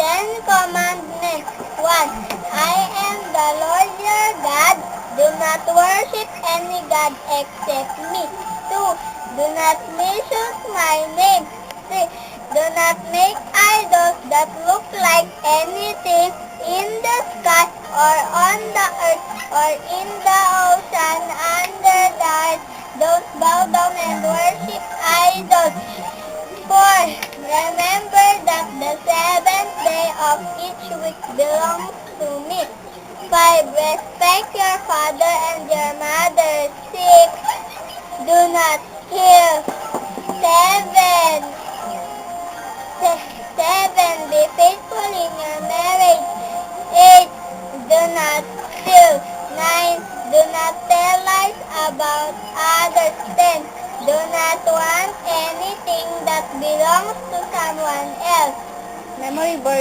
Ten Commandments. 1. I am the Lord your God. Do not worship any God except me. 2. Do not misuse my name. 3. Do not make idols that look like anything in the sky or on the earth or in the ocean under the earth. Don't bow down and worship idols. 4. Remember that the seventh day of each week belongs to me. 5. Respect your father and your mother. 6. Do not kill. 7. 7. Be faithful in your marriage. 8. Do not steal. 9. Do not tell lies about others. 10. Do not want anything that belongs to someone else. Memory verse.